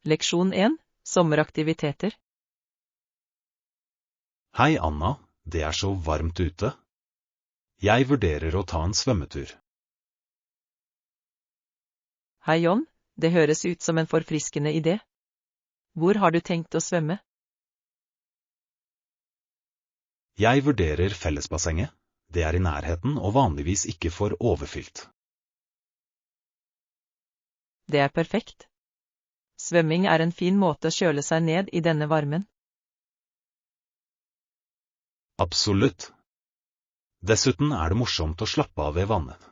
Leksjon 1. Sommeraktiviteter. Hei Anna, det er så varmt ute. Jeg vurderer å ta en svømmetur. Hei John, det høres ut som en forfriskende idé. Hvor har du tenkt å svømme? Jeg vurderer fellesbassenget. Det er i nærheten og vanligvis ikke for overfylt. Det er perfekt. Svømming er en fin måte å kjøle seg ned i denne varmen. Absolutt. Dessuten er det morsomt å slappe av ved vannet.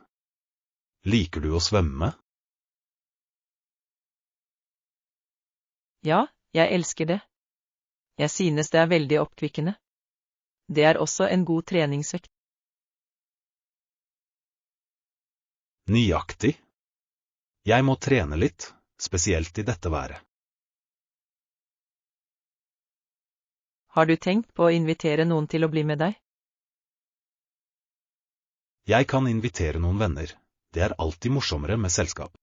Liker du å svømme? Ja, jeg elsker det. Jeg synes det er veldig oppkvikkende. Det er også en god treningsøkt. Nøyaktig. Jeg må trene litt, spesielt i dette været. Har du tenkt på å invitere noen til å bli med deg? Jeg kan invitere noen venner. Det er alltid morsommere med selskap.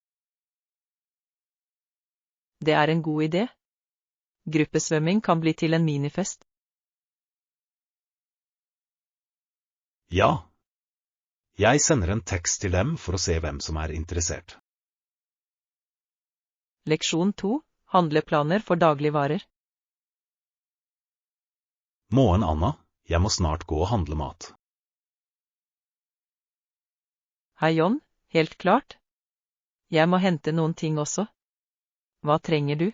Det er en god idé. Gruppesvømming kan bli til en minifest. Ja. Jeg sender en tekst til dem for å se hvem som er interessert. Leksjon 2. Handleplaner for dagligvarer. Morgen, Anna. Jeg må snart gå og handle mat. Hei John, helt klart. Jeg må hente noen ting også. Hva trenger du?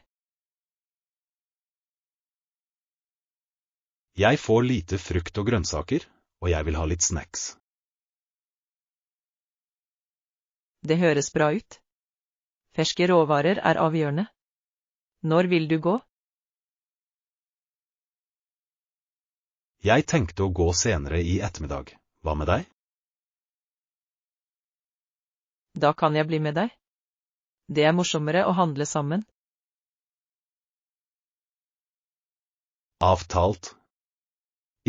Jeg får lite frukt og grønnsaker, og jeg vil ha litt snacks. Det høres bra ut. Ferske råvarer er avgjørende. Når vil du gå? Jeg tenkte å gå senere i ettermiddag. Hva med deg? Da kan jeg bli med deg. Det er morsommere å handle sammen. Avtalt.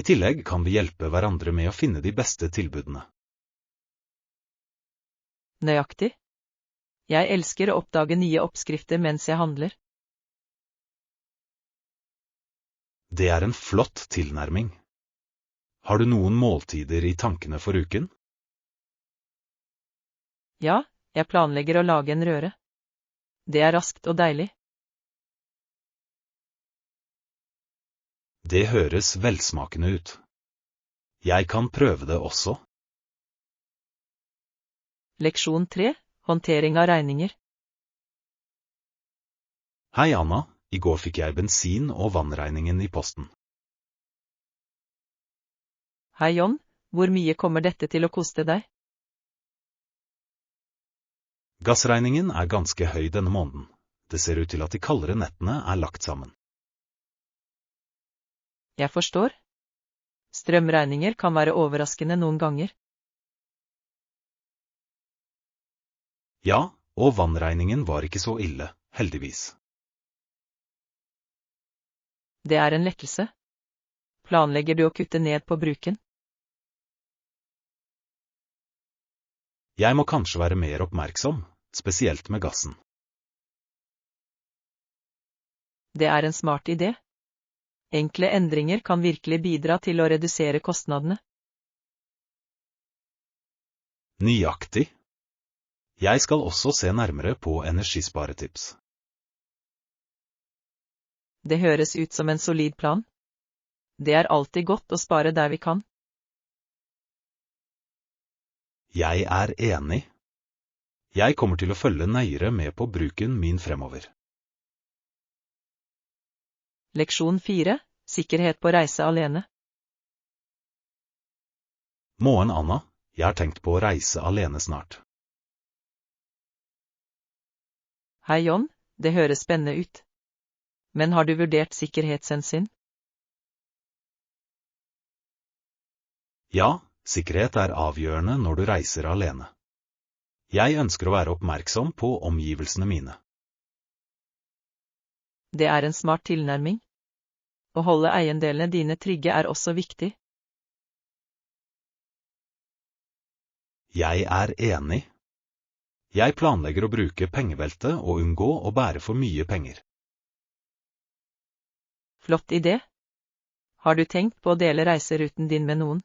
I tillegg kan vi hjelpe hverandre med å finne de beste tilbudene. Nøyaktig. Jeg elsker å oppdage nye oppskrifter mens jeg handler. Det er en flott tilnærming. Har du noen måltider i tankene for uken? Ja, jeg planlegger å lage en røre. Det er raskt og deilig. Det høres velsmakende ut. Jeg kan prøve det også. Leksjon 3. Håndtering av regninger. Hei Anna, i går fikk jeg bensin- og vannregningen i posten. Hei John, hvor mye kommer dette til å koste deg? Gassregningen er ganske høy denne måneden. Det ser ut til at de kaldere nettene er lagt sammen. Jeg forstår. Strømregninger kan være overraskende noen ganger. Ja, og vannregningen var ikke så ille, heldigvis. Det er en lettelse. Planlegger du å kutte ned på bruken? Jeg må kanskje være mer oppmerksom, spesielt med gassen. Det er en smart idé. Enkle endringer kan virkelig bidra til å redusere kostnadene. Nøyaktig. Jeg skal også se nærmere på energisparetips. Det høres ut som en solid plan. Det er alltid godt å spare der vi kan. Jeg er enig. Jeg kommer til å følge nøyere med på bruken min fremover. Leksjon 4. Sikkerhet på reise alene. Morgen, Anna. Jeg har tenkt på å reise alene snart. Hei John, det høres spennende ut. Men har du vurdert sikkerhetshensyn? Ja, sikkerhet er avgjørende når du reiser alene. Jeg ønsker å være oppmerksom på omgivelsene mine. Det er en smart tilnærming. Å holde eiendelene dine trygge er også viktig. Jeg er enig. Jeg planlegger å bruke pengebeltet og unngå å bære for mye penger. Flott idé. Har du tenkt på å dele reiseruten din med noen?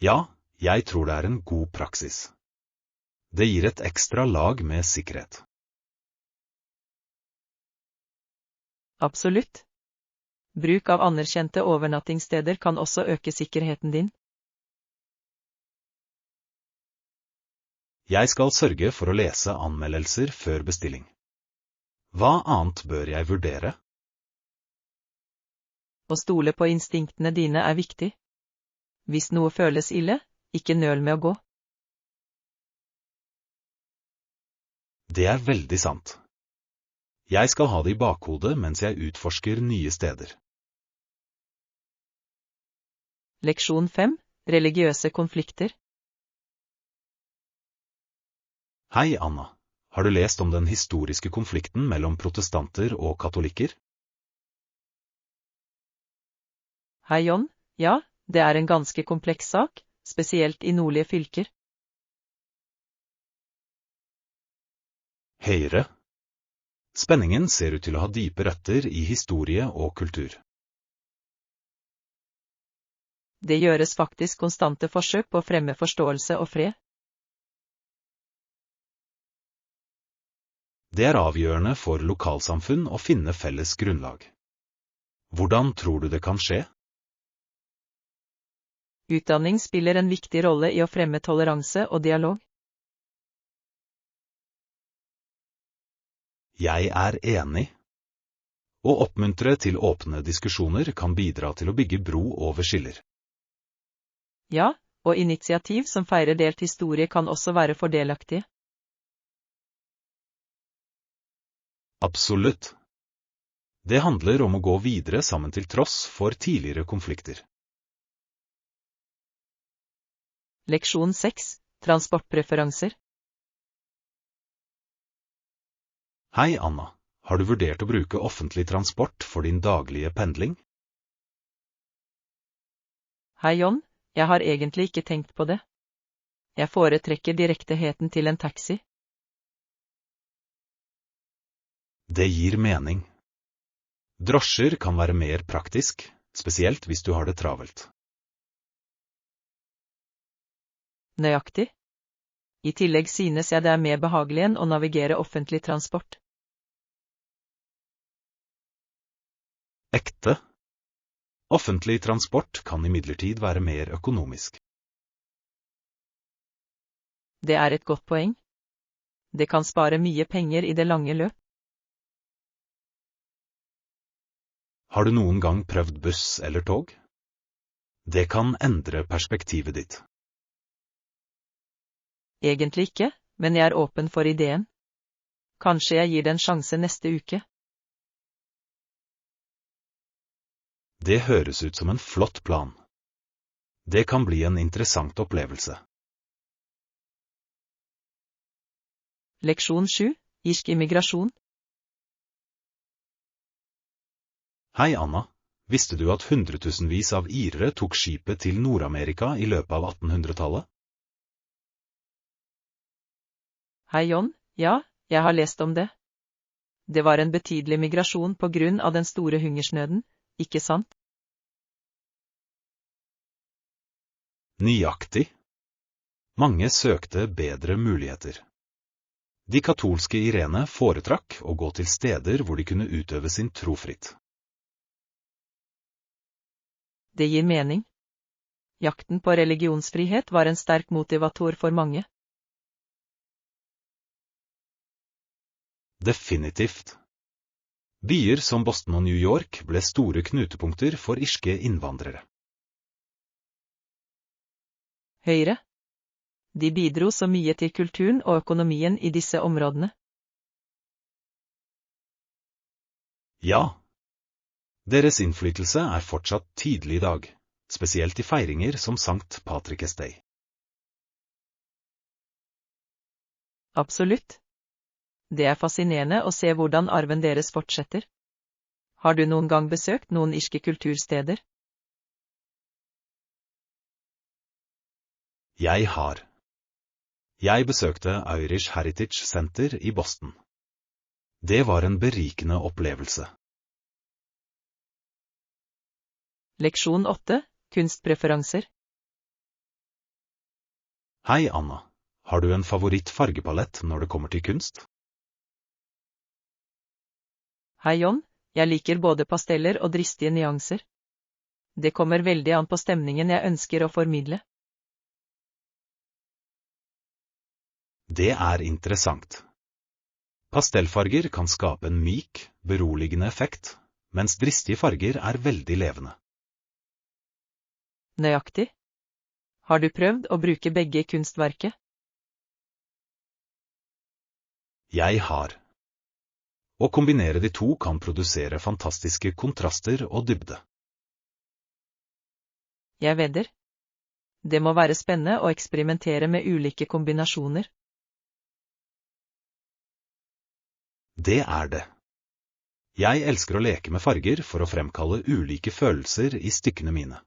Ja, jeg tror det er en god praksis. Det gir et ekstra lag med sikkerhet. Absolutt. Bruk av anerkjente overnattingssteder kan også øke sikkerheten din. Jeg skal sørge for å lese anmeldelser før bestilling. Hva annet bør jeg vurdere? Å stole på instinktene dine er viktig. Hvis noe føles ille, ikke nøl med å gå. Det er veldig sant. Jeg skal ha det i bakhodet mens jeg utforsker nye steder. Leksjon 5. Religiøse konflikter. Hei, Anna. Har du lest om den historiske konflikten mellom protestanter og katolikker? Hei, John. Ja, det er en ganske kompleks sak, spesielt i nordlige fylker. Høyre. Spenningen ser ut til å ha dype røtter i historie og kultur. Det gjøres faktisk konstante forsøk på å fremme forståelse og fred. Det er avgjørende for lokalsamfunn å finne felles grunnlag. Hvordan tror du det kan skje? Utdanning spiller en viktig rolle i å fremme toleranse og dialog. Jeg er enig. Å oppmuntre til åpne diskusjoner kan bidra til å bygge bro over skiller. Ja, og initiativ som feirer delt historie kan også være fordelaktige. Absolutt. Det handler om å gå videre sammen til tross for tidligere konflikter. Leksjon 6. Transportpreferanser. Hei, Anna. Har du vurdert å bruke offentlig transport for din daglige pendling? Hei, John. Jeg har egentlig ikke tenkt på det. Jeg foretrekker direkteheten til en taxi. Det gir mening. Drosjer kan være mer praktisk, spesielt hvis du har det travelt. Nøyaktig. I tillegg synes jeg det er mer behagelig enn å navigere offentlig transport. Ekte. Offentlig transport kan imidlertid være mer økonomisk. Det er et godt poeng. Det kan spare mye penger i det lange løp. Har du noen gang prøvd buss eller tog? Det kan endre perspektivet ditt. Egentlig ikke, men jeg er åpen for ideen. Kanskje jeg gir det en sjanse neste uke. Det høres ut som en flott plan. Det kan bli en interessant opplevelse. Leksjon 7. Irsk immigrasjon. Hei, Anna. Visste du at hundretusenvis av irere tok skipet til Nord-Amerika i løpet av 1800-tallet? Hei, John. Ja, jeg har lest om det. Det var en betydelig migrasjon på grunn av den store hungersnøden, ikke sant? Nøyaktig. Mange søkte bedre muligheter. De katolske irene foretrakk å gå til steder hvor de kunne utøve sin tro fritt. Det gir mening. Jakten på religionsfrihet var en sterk motivator for mange. Definitivt. Byer som Boston og New York ble store knutepunkter for irske innvandrere. Høyre. De bidro så mye til kulturen og økonomien i disse områdene. Ja. Deres innflytelse er fortsatt tydelig i dag, spesielt i feiringer som Sankt Patrick's Day. Absolutt. Det er fascinerende å se hvordan arven deres fortsetter. Har du noen gang besøkt noen irske kultursteder? Jeg har. Jeg besøkte Irish Heritage Center i Boston. Det var en berikende opplevelse. Leksjon 8, kunstpreferanser. Hei, Anna. Har du en favorittfargepalett når det kommer til kunst? Hei John, jeg liker både pasteller og dristige nyanser. Det kommer veldig an på stemningen jeg ønsker å formidle. Det er interessant. Pastellfarger kan skape en myk, beroligende effekt, mens dristige farger er veldig levende. Nøyaktig. Har du prøvd å bruke begge i kunstverket? Jeg har. Å kombinere de to kan produsere fantastiske kontraster og dybde. Jeg vedder. Det må være spennende å eksperimentere med ulike kombinasjoner. Det er det. Jeg elsker å leke med farger for å fremkalle ulike følelser i stykkene mine.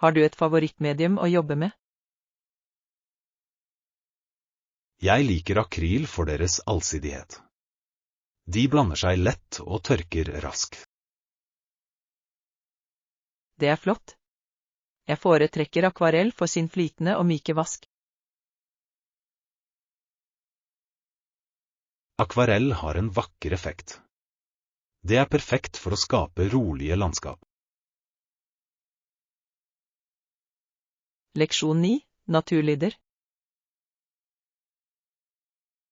Har du et favorittmedium å jobbe med? Jeg liker akryl for deres allsidighet. De blander seg lett og tørker raskt. Det er flott. Jeg foretrekker akvarell for sin flytende og myke vask. Akvarell har en vakker effekt. Det er perfekt for å skape rolige landskap. Leksjon 9, naturlyder.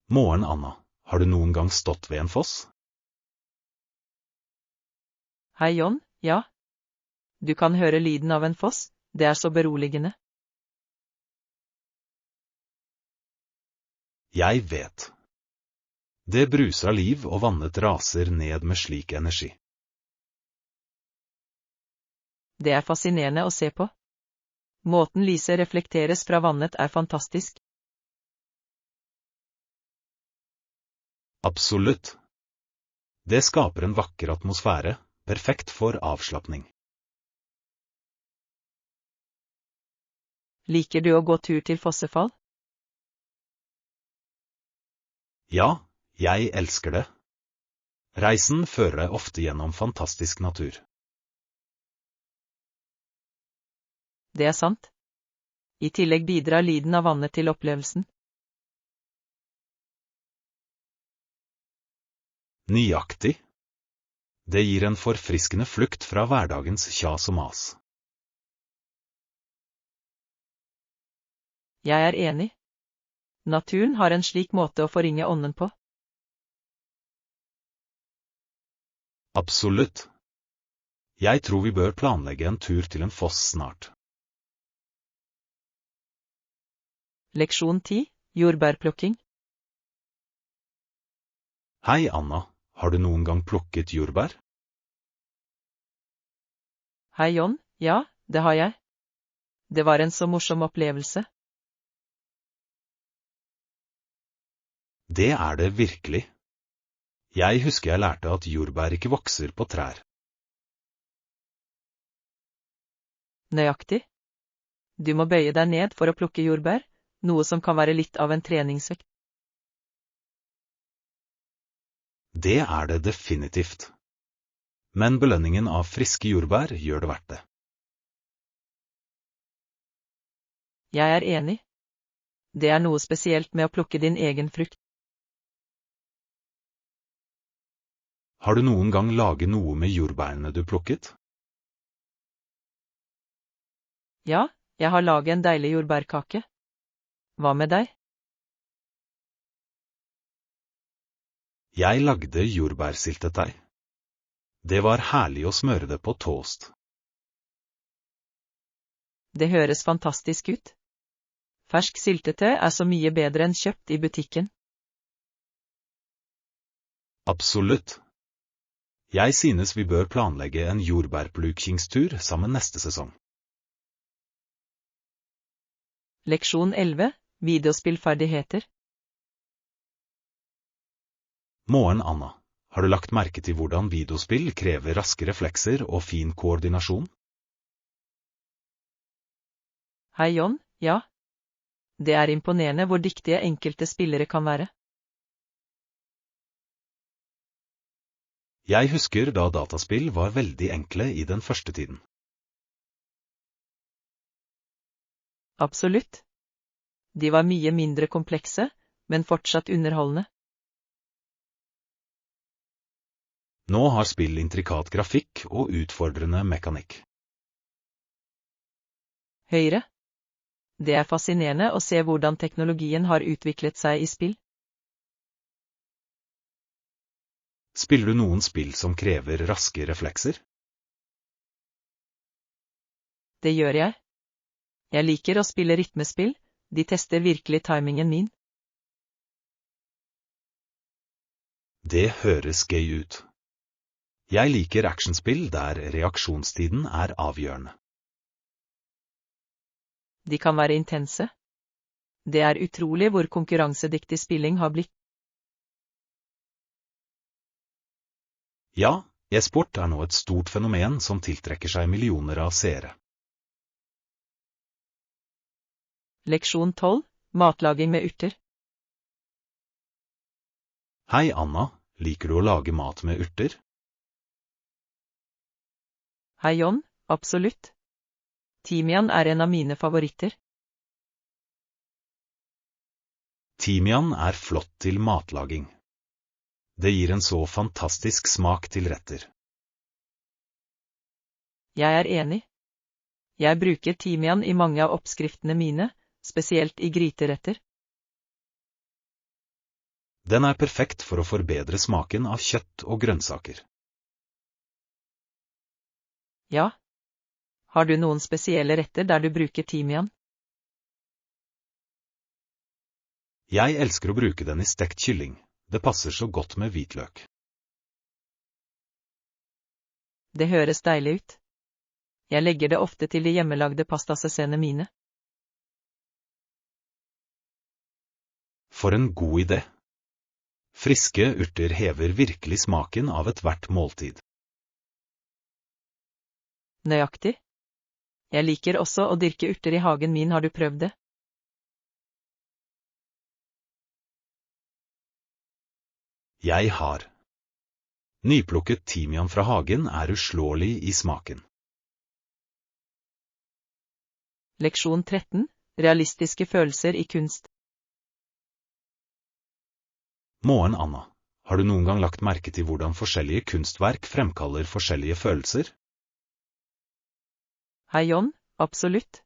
Morgen, Anna. Har du noen gang stått ved en foss? Hei John, ja. Du kan høre lyden av en foss, det er så beroligende. Jeg vet. Det bruser av liv og vannet raser ned med slik energi. Det er fascinerende å se på. Måten lyset reflekteres fra vannet er fantastisk. Absolutt. Det skaper en vakker atmosfære, perfekt for avslapning. Liker du å gå tur til fossefall? Ja, jeg elsker det. Reisen fører deg ofte gjennom fantastisk natur. Det er sant. I tillegg bidrar lyden av vannet til opplevelsen. Nøyaktig. Det gir en forfriskende flukt fra hverdagens kjas og mas. Jeg er enig. Naturen har en slik måte å forringe ånden på. Absolutt. Jeg tror vi bør planlegge en tur til en foss snart. Leksjon 10, jordbærplukking. Hei, Anna. Har du noen gang plukket jordbær? Hei John, ja, det har jeg. Det var en så morsom opplevelse. Det er det virkelig. Jeg husker jeg lærte at jordbær ikke vokser på trær. Nøyaktig. Du må bøye deg ned for å plukke jordbær, noe som kan være litt av en treningsøkt. Det er det definitivt. Men belønningen av friske jordbær gjør det verdt det. Jeg er enig. Det er noe spesielt med å plukke din egen frukt. Har du noen gang laget noe med jordbærene du plukket? Ja, jeg har laget en deilig jordbærkake. Hva med deg? Jeg lagde jordbærsyltetøy. Det var herlig å smøre det på toast. Det høres fantastisk ut. Fersk syltetøy er så mye bedre enn kjøpt i butikken. Absolutt. Jeg synes vi bør planlegge en jordbærplukingstur sammen neste sesong. Leksjon 11, videospillferdigheter. Morgen, Anna. Har du lagt merke til hvordan videospill krever raske reflekser og fin koordinasjon? Hei John, ja. Det er imponerende hvor dyktige enkelte spillere kan være. Jeg husker da dataspill var veldig enkle i den første tiden. Absolutt. De var mye mindre komplekse, men fortsatt underholdende. Nå har spill intrikat grafikk og utfordrende mekanikk. Høyre. Det er fascinerende å se hvordan teknologien har utviklet seg i spill. Spiller du noen spill som krever raske reflekser? Det gjør jeg. Jeg liker å spille rytmespill, de tester virkelig timingen min. Det høres gøy ut. Jeg liker actionspill der reaksjonstiden er avgjørende. De kan være intense. Det er utrolig hvor konkurransedyktig spilling har blitt. Ja, e-sport er nå et stort fenomen som tiltrekker seg millioner av seere. Leksjon 12. Matlaging med urter. Hei Anna, liker du å lage mat med urter? Hei John, absolutt. Timian er en av mine favoritter. Timian er flott til matlaging. Det gir en så fantastisk smak til retter. Jeg er enig. Jeg bruker timian i mange av oppskriftene mine, spesielt i gryteretter. Den er perfekt for å forbedre smaken av kjøtt og grønnsaker. Ja. Har du noen spesielle retter der du bruker timian? Jeg elsker å bruke den i stekt kylling. Det passer så godt med hvitløk. Det høres deilig ut. Jeg legger det ofte til de hjemmelagde pastasessene mine. For en god idé. Friske urter hever virkelig smaken av ethvert måltid. Nøyaktig. Jeg liker også å dyrke urter i hagen min, har du prøvd det? Jeg har. Nyplukket timian fra hagen er uslåelig i smaken. Leksjon 13. Realistiske følelser i kunst. Morgen, Anna. Har du noen gang lagt merke til hvordan forskjellige kunstverk fremkaller forskjellige følelser? Hei John, absolutt.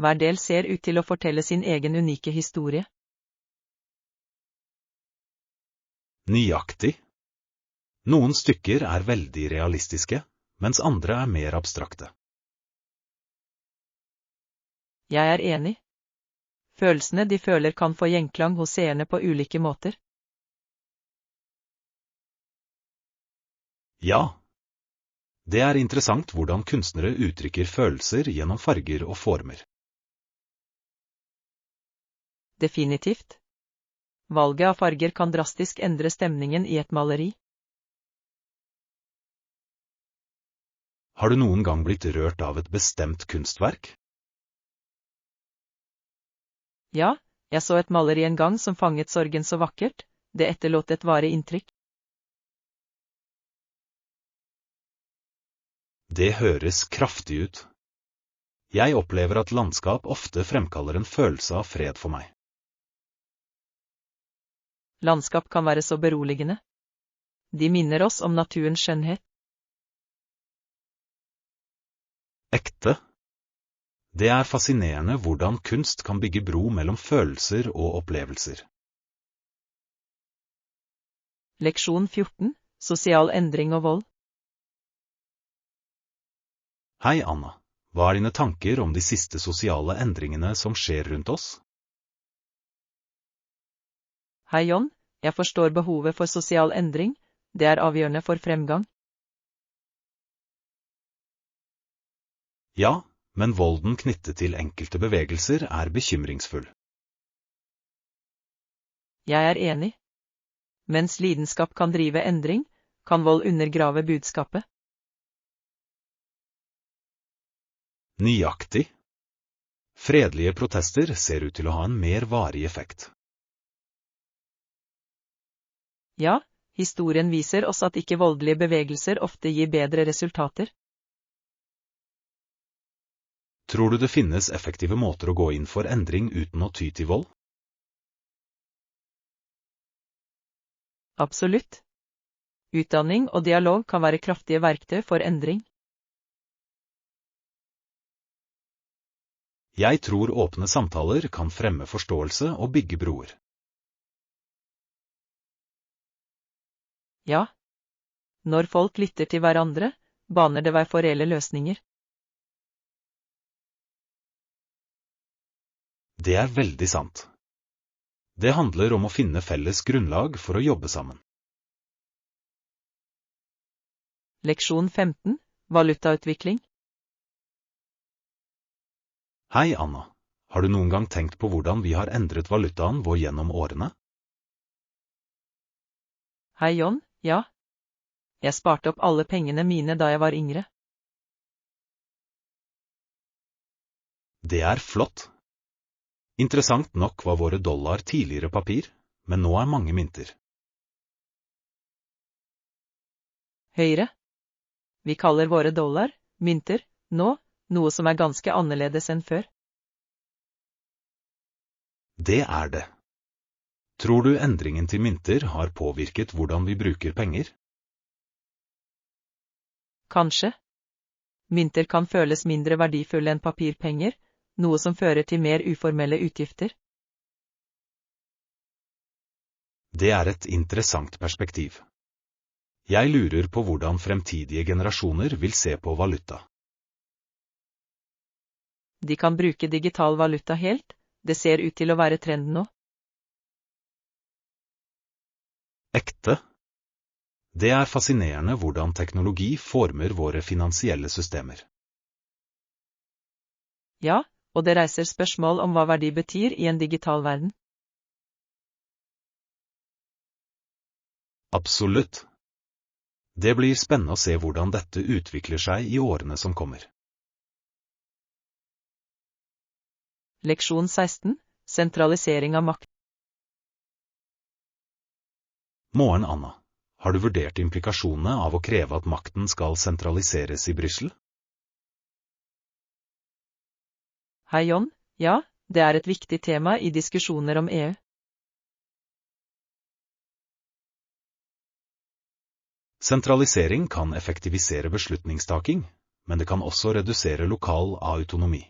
Hver del ser ut til å fortelle sin egen unike historie. Nøyaktig. Noen stykker er veldig realistiske, mens andre er mer abstrakte. Jeg er enig. Følelsene de føler kan få gjenklang hos seerne på ulike måter. Ja. Det er interessant hvordan kunstnere uttrykker følelser gjennom farger og former. Definitivt. Valget av farger kan drastisk endre stemningen i et maleri. Har du noen gang blitt rørt av et bestemt kunstverk? Ja, jeg så et maleri en gang som fanget sorgen så vakkert, det etterlot et varig inntrykk. Det høres kraftig ut. Jeg opplever at landskap ofte fremkaller en følelse av fred for meg. Landskap kan være så beroligende. De minner oss om naturens skjønnhet. Ekte. Det er fascinerende hvordan kunst kan bygge bro mellom følelser og opplevelser. Leksjon 14. Sosial endring og vold. Hei, Anna. Hva er dine tanker om de siste sosiale endringene som skjer rundt oss? Hei John, jeg forstår behovet for sosial endring, det er avgjørende for fremgang. Ja, men volden knyttet til enkelte bevegelser er bekymringsfull. Jeg er enig. Mens lidenskap kan drive endring, kan vold undergrave budskapet. Nøyaktig. Fredelige protester ser ut til å ha en mer varig effekt. Ja, Historien viser oss at ikke voldelige bevegelser ofte gir bedre resultater. Tror du det finnes effektive måter å gå inn for endring uten å ty til vold? Absolutt. Utdanning og dialog kan være kraftige verktøy for endring. Jeg tror åpne samtaler kan fremme forståelse og bygge broer. Ja. Når folk lytter til hverandre, baner det vei for reelle løsninger. Det er veldig sant. Det handler om å finne felles grunnlag for å jobbe sammen. Leksjon 15. Valutautvikling. Hei, Anna. Har du noen gang tenkt på hvordan vi har endret valutaen vår gjennom årene? Hei, John. Ja. Jeg sparte opp alle pengene mine da jeg var yngre. Det er flott. Interessant nok var våre dollar tidligere papir, men nå er mange mynter. Høyre. Vi kaller våre dollar, mynter, nå, noe som er ganske annerledes enn før. Det er det. Tror du endringen til mynter har påvirket hvordan vi bruker penger? Kanskje. Mynter kan føles mindre verdifulle enn papirpenger, noe som fører til mer uformelle utgifter. Det er et interessant perspektiv. Jeg lurer på hvordan fremtidige generasjoner vil se på valuta. De kan bruke digital valuta helt, det ser ut til å være trenden nå. Ekte? Det er fascinerende hvordan teknologi former våre finansielle systemer. Ja, og det reiser spørsmål om hva verdi betyr i en digital verden. Absolutt. Det blir spennende å se hvordan dette utvikler seg i årene som kommer. Leksjon 16. Sentralisering av makt. Morgen, Anna. Har du vurdert implikasjonene av å kreve at makten skal sentraliseres i Brussel? Hei, John. Ja, det er et viktig tema i diskusjoner om EU. Sentralisering kan effektivisere beslutningstaking, men det kan også redusere lokal autonomi.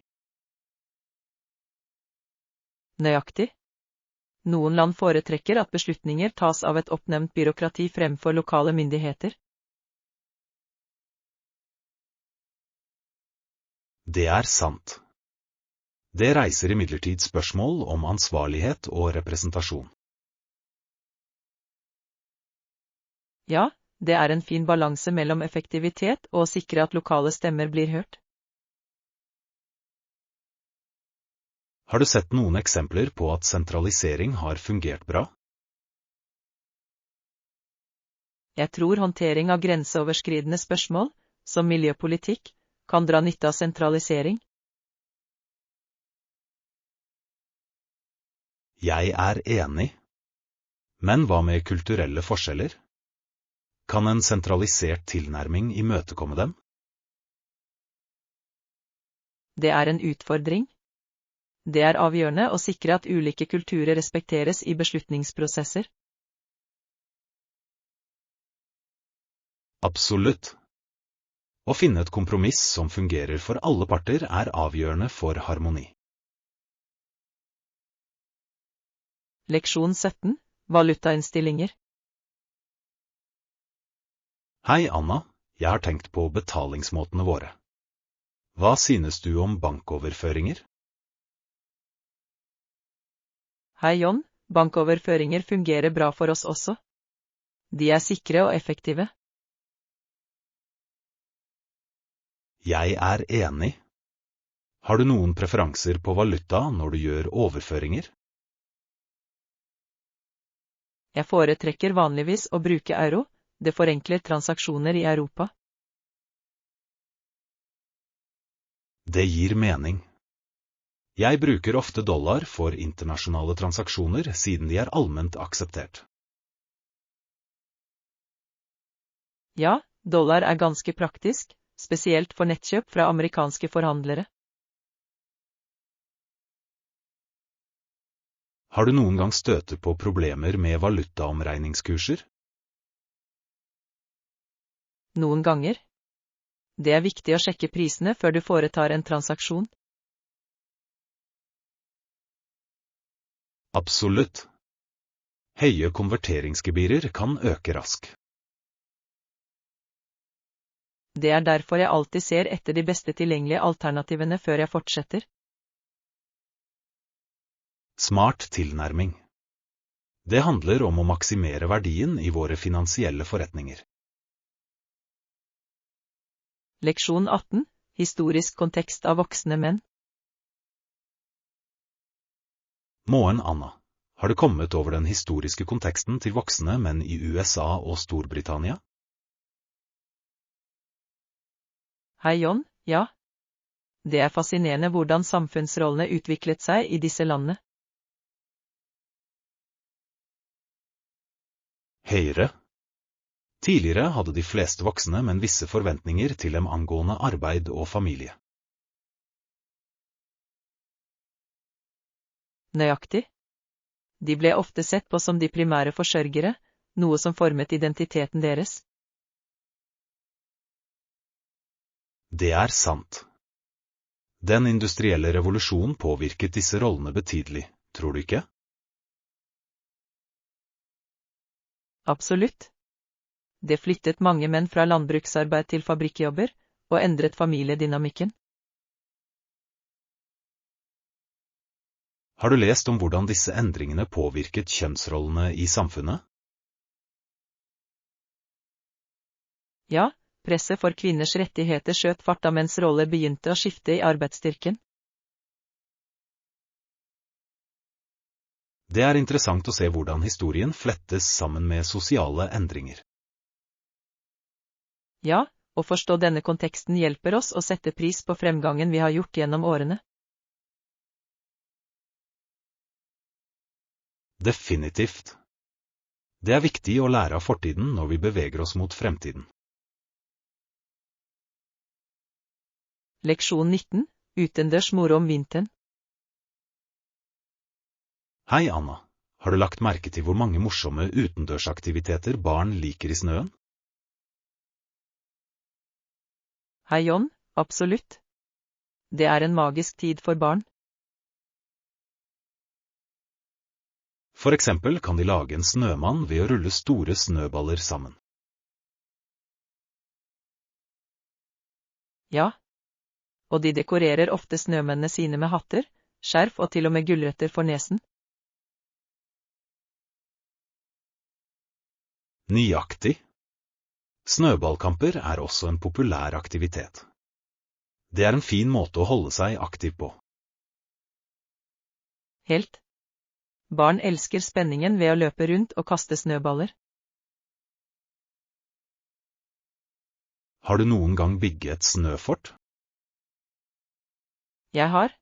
Nøyaktig. Noen land foretrekker at beslutninger tas av et oppnevnt byråkrati fremfor lokale myndigheter. Det er sant. Det reiser imidlertid spørsmål om ansvarlighet og representasjon. Ja, det er en fin balanse mellom effektivitet og å sikre at lokale stemmer blir hørt. Har du sett noen eksempler på at sentralisering har fungert bra? Jeg tror håndtering av grenseoverskridende spørsmål, som miljøpolitikk, kan dra nytte av sentralisering. Jeg er enig. Men hva med kulturelle forskjeller? Kan en sentralisert tilnærming imøtekomme dem? Det er en utfordring. Det er avgjørende å sikre at ulike kulturer respekteres i beslutningsprosesser. Absolutt. Å finne et kompromiss som fungerer for alle parter er avgjørende for harmoni. Leksjon 17. Valutainnstillinger. Hei, Anna. Jeg har tenkt på betalingsmåtene våre. Hva synes du om bankoverføringer? Hei, John. Bankoverføringer fungerer bra for oss også. De er sikre og effektive. Jeg er enig. Har du noen preferanser på valuta når du gjør overføringer? Jeg foretrekker vanligvis å bruke euro, det forenkler transaksjoner i Europa. Det gir mening. Jeg bruker ofte dollar for internasjonale transaksjoner siden de er allment akseptert. Ja, dollar er ganske praktisk, spesielt for nettkjøp fra amerikanske forhandlere. Har du noen gang støtet på problemer med valutaomregningskurser? Noen ganger. Det er viktig å sjekke prisene før du foretar en transaksjon. Absolutt. Høye konverteringsgebyrer kan øke raskt. Det er derfor jeg alltid ser etter de beste tilgjengelige alternativene før jeg fortsetter. Smart tilnærming. Det handler om å maksimere verdien i våre finansielle forretninger. Leksjon 18. Historisk kontekst av voksne menn. Moen Anna, har du kommet over den historiske konteksten til voksne menn i USA og Storbritannia? Hei John, ja. Det er fascinerende hvordan samfunnsrollene utviklet seg i disse landene. Høyre. Tidligere hadde de fleste voksne menn visse forventninger til dem angående arbeid og familie. Nøyaktig. De ble ofte sett på som de primære forsørgere, noe som formet identiteten deres. Det er sant. Den industrielle revolusjonen påvirket disse rollene betydelig, tror du ikke? Absolutt. Det flyttet mange menn fra landbruksarbeid til fabrikkjobber, og endret familiedynamikken. Har du lest om hvordan disse endringene påvirket kjønnsrollene i samfunnet? Ja, presset for kvinners rettigheter skjøt fart da mens roller begynte å skifte i arbeidsstyrken. Det er interessant å se hvordan historien flettes sammen med sosiale endringer. Ja, å forstå denne konteksten hjelper oss å sette pris på fremgangen vi har gjort gjennom årene. Definitivt. Det er viktig å lære av fortiden når vi beveger oss mot fremtiden. Leksjon 19. Utendørs moro om vinteren. Hei Anna, har du lagt merke til hvor mange morsomme utendørsaktiviteter barn liker i snøen? Hei John, absolutt. Det er en magisk tid for barn. For eksempel kan de lage en snømann ved å rulle store snøballer sammen. Ja. Og de dekorerer ofte snømennene sine med hatter, skjerf og til og med gulrøtter for nesen. Nøyaktig. Snøballkamper er også en populær aktivitet. Det er en fin måte å holde seg aktiv på. Helt. Barn elsker spenningen ved å løpe rundt og kaste snøballer. Har du noen gang bygget et snøfort? Jeg har.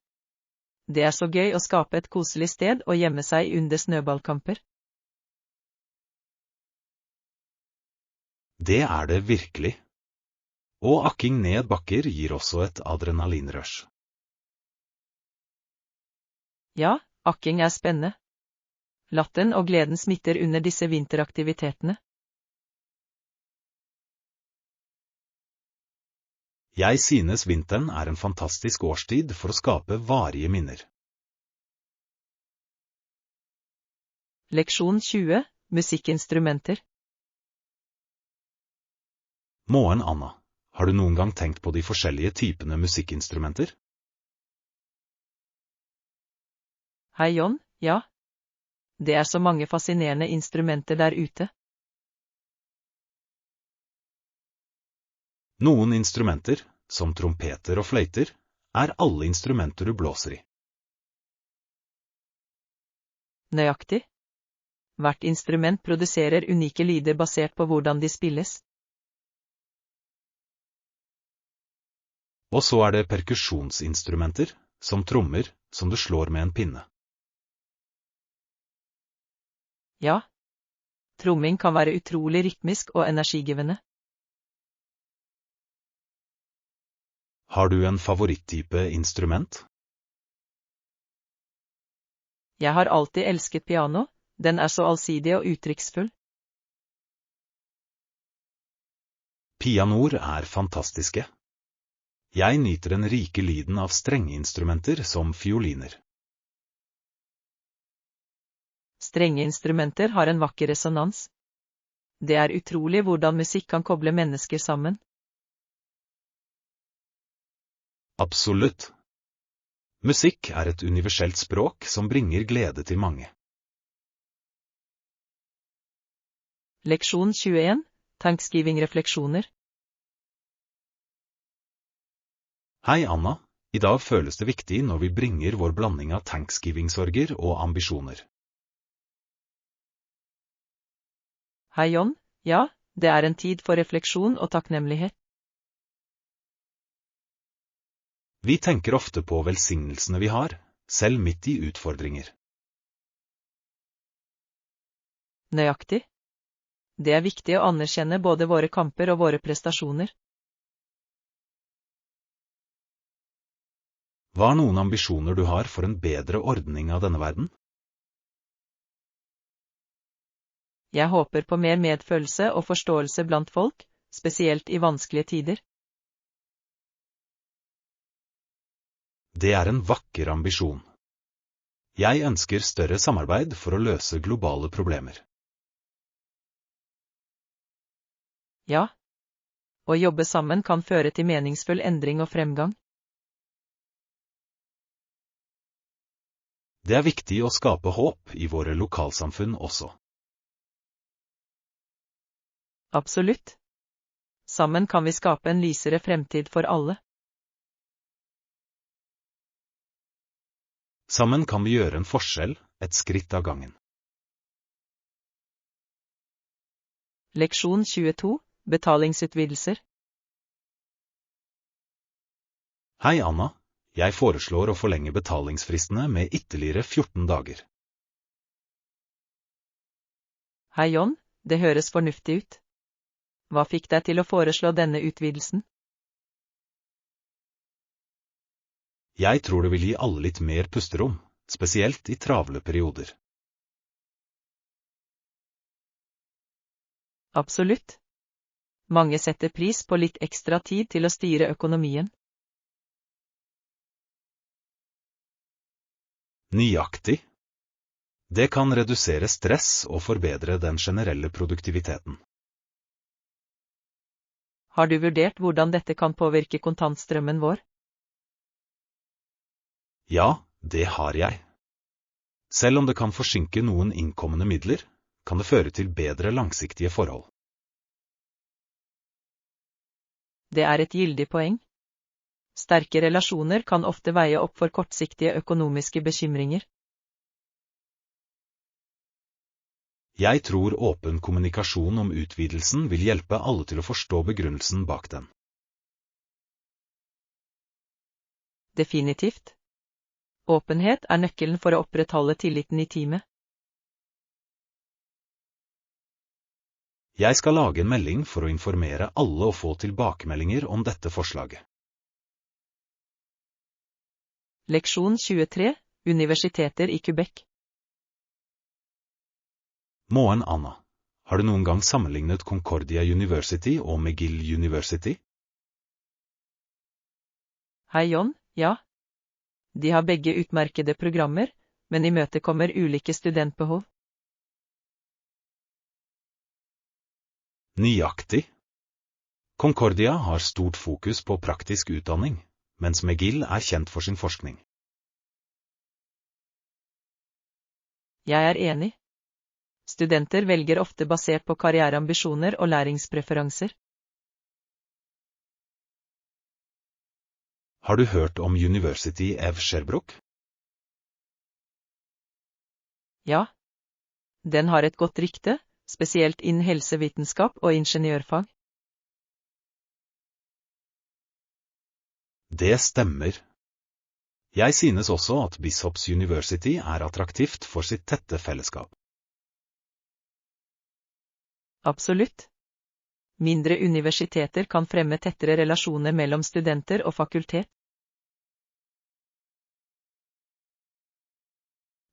Det er så gøy å skape et koselig sted og gjemme seg under snøballkamper. Det er det virkelig. Og akking ned bakker gir også et adrenalinrush. Ja, akking er spennende. Latteren og gleden smitter under disse vinteraktivitetene. Jeg synes vinteren er en fantastisk årstid for å skape varige minner. Leksjon 20. Musikkinstrumenter. Moen Anna, har du noen gang tenkt på de forskjellige typene musikkinstrumenter? Hei John, ja. Det er så mange fascinerende instrumenter der ute. Noen instrumenter, som trompeter og fløyter, er alle instrumenter du blåser i. Nøyaktig. Hvert instrument produserer unike lyder basert på hvordan de spilles. Og så er det perkusjonsinstrumenter, som trommer, som du slår med en pinne. Ja. Tromming kan være utrolig rytmisk og energigivende. Har du en favoritttype instrument? Jeg har alltid elsket piano, den er så allsidig og uttrykksfull. Pianoer er fantastiske. Jeg nyter den rike lyden av strengeinstrumenter som fioliner. Strengeinstrumenter har en vakker resonans. Det er utrolig hvordan musikk kan koble mennesker sammen. Absolutt. Musikk er et universelt språk som bringer glede til mange. Leksjon 21, Thanksgiving-refleksjoner. Hei Anna, i dag føles det viktig når vi bringer vår blanding av Thanksgiving-sorger og ambisjoner. Hei John, ja, det er en tid for refleksjon og takknemlighet. Vi tenker ofte på velsignelsene vi har, selv midt i utfordringer. Nøyaktig. Det er viktig å anerkjenne både våre kamper og våre prestasjoner. Hva er noen ambisjoner du har for en bedre ordning av denne verden? Jeg håper på mer medfølelse og forståelse blant folk, spesielt i vanskelige tider. Det er en vakker ambisjon. Jeg ønsker større samarbeid for å løse globale problemer. Ja. Å jobbe sammen kan føre til meningsfull endring og fremgang. Det er viktig å skape håp i våre lokalsamfunn også. Absolutt. Sammen kan vi skape en lysere fremtid for alle. Sammen kan vi gjøre en forskjell, et skritt av gangen. Leksjon 22, Betalingsutvidelser. Hei Anna, jeg foreslår å forlenge betalingsfristene med ytterligere 14 dager. Hei John, det høres fornuftig ut. Hva fikk deg til å foreslå denne utvidelsen? Jeg tror det vil gi alle litt mer pusterom, spesielt i travle perioder. Absolutt. Mange setter pris på litt ekstra tid til å styre økonomien. Nøyaktig. Det kan redusere stress og forbedre den generelle produktiviteten. Har du vurdert hvordan dette kan påvirke kontantstrømmen vår? Ja, det har jeg. Selv om det kan forsinke noen innkommende midler, kan det føre til bedre langsiktige forhold. Det er et gyldig poeng. Sterke relasjoner kan ofte veie opp for kortsiktige økonomiske bekymringer. Jeg tror åpen kommunikasjon om utvidelsen vil hjelpe alle til å forstå begrunnelsen bak den. Definitivt. Åpenhet er nøkkelen for å opprettholde tilliten i teamet. Jeg skal lage en melding for å informere alle og få tilbakemeldinger om dette forslaget. Leksjon 23, Universiteter i Quebec. Morgen, Anna. Har du noen gang sammenlignet Concordia University og McGill University? Hei John, ja. De har begge utmerkede programmer, men imøtekommer ulike studentbehov. Nøyaktig. Concordia har stort fokus på praktisk utdanning, mens McGill er kjent for sin forskning. Jeg er enig. Studenter velger ofte basert på karriereambisjoner og læringspreferanser. Har du hørt om University of Sherbrooke? Ja. Den har et godt rykte, spesielt innen helsevitenskap og ingeniørfag. Det stemmer. Jeg synes også at Bishops University er attraktivt for sitt tette fellesskap. Absolutt. Mindre universiteter kan fremme tettere relasjoner mellom studenter og fakultet.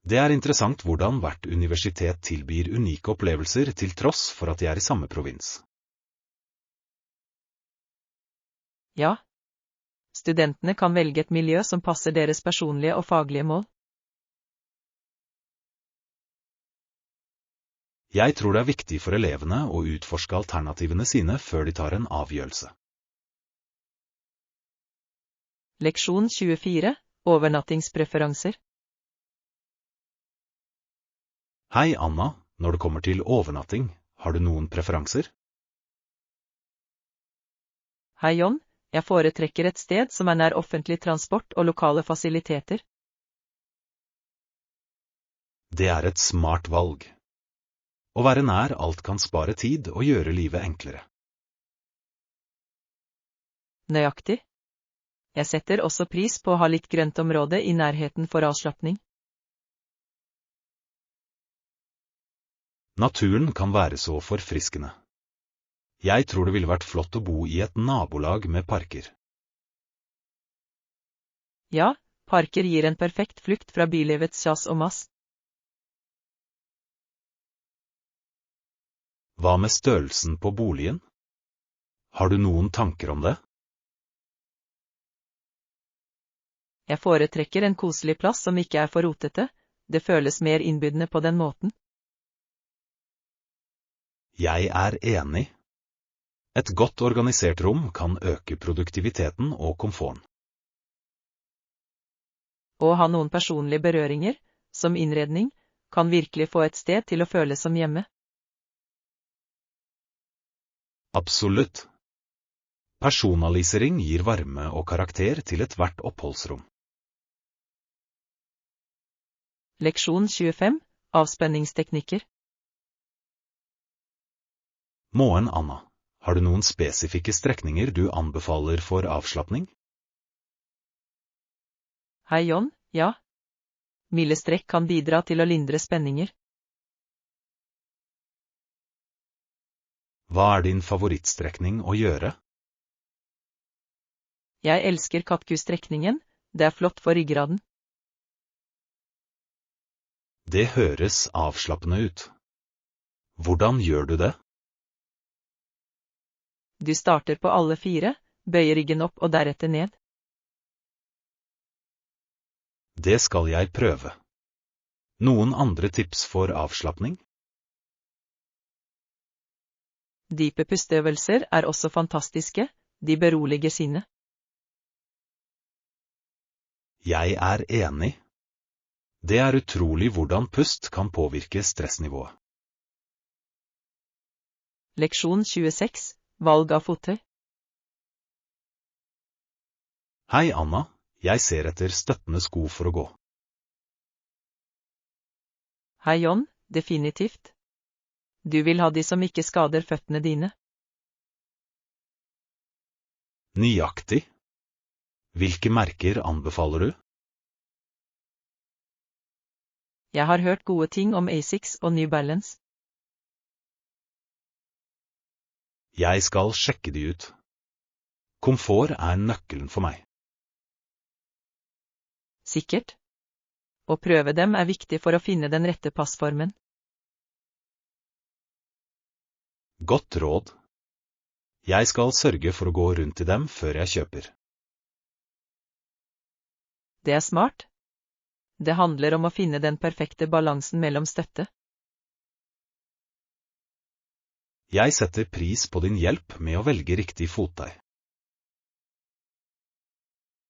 Det er interessant hvordan hvert universitet tilbyr unike opplevelser til tross for at de er i samme provins. Ja. Studentene kan velge et miljø som passer deres personlige og faglige mål. Jeg tror det er viktig for elevene å utforske alternativene sine før de tar en avgjørelse. Leksjon 24. Overnattingspreferanser. Hei Anna, når det kommer til overnatting, har du noen preferanser? Hei John, jeg foretrekker et sted som er nær offentlig transport og lokale fasiliteter. Det er et smart valg. Å være nær alt kan spare tid og gjøre livet enklere. Nøyaktig. Jeg setter også pris på å ha litt grøntområde i nærheten for avslapning. Naturen kan være så forfriskende. Jeg tror det ville vært flott å bo i et nabolag med parker. Ja, parker gir en perfekt flukt fra bylivets kjas og mas. Hva med størrelsen på boligen? Har du noen tanker om det? Jeg foretrekker en koselig plass som ikke er for rotete, det føles mer innbydende på den måten. Jeg er enig. Et godt organisert rom kan øke produktiviteten og komforten. Å ha noen personlige berøringer, som innredning, kan virkelig få et sted til å føles som hjemme. Absolutt. Personalisering gir varme og karakter til ethvert oppholdsrom. Leksjon 25. Avspenningsteknikker. Morgen, Anna. Har du noen spesifikke strekninger du anbefaler for avslapning? Hei John, ja. Milde strekk kan bidra til å lindre spenninger. Hva er din favorittstrekning å gjøre? Jeg elsker Katku-strekningen, det er flott for ryggraden. Det høres avslappende ut. Hvordan gjør du det? Du starter på alle fire, bøyer ryggen opp og deretter ned. Det skal jeg prøve. Noen andre tips for avslappning? Dype pusteøvelser er også fantastiske, de beroliger sinnet. Jeg er enig. Det er utrolig hvordan pust kan påvirke stressnivået. Leksjon 26. Valg av fottøy. Hei Anna, jeg ser etter støttende sko for å gå. Hei John, definitivt. Du vil ha de som ikke skader føttene dine. Nøyaktig. Hvilke merker anbefaler du? Jeg har hørt gode ting om Asics og New Balance. Jeg skal sjekke de ut. Komfort er nøkkelen for meg. Sikkert. Å prøve dem er viktig for å finne den rette passformen. Godt råd. Jeg skal sørge for å gå rundt i dem før jeg kjøper. Det er smart. Det handler om å finne den perfekte balansen mellom støtte. Jeg setter pris på din hjelp med å velge riktig fottøy.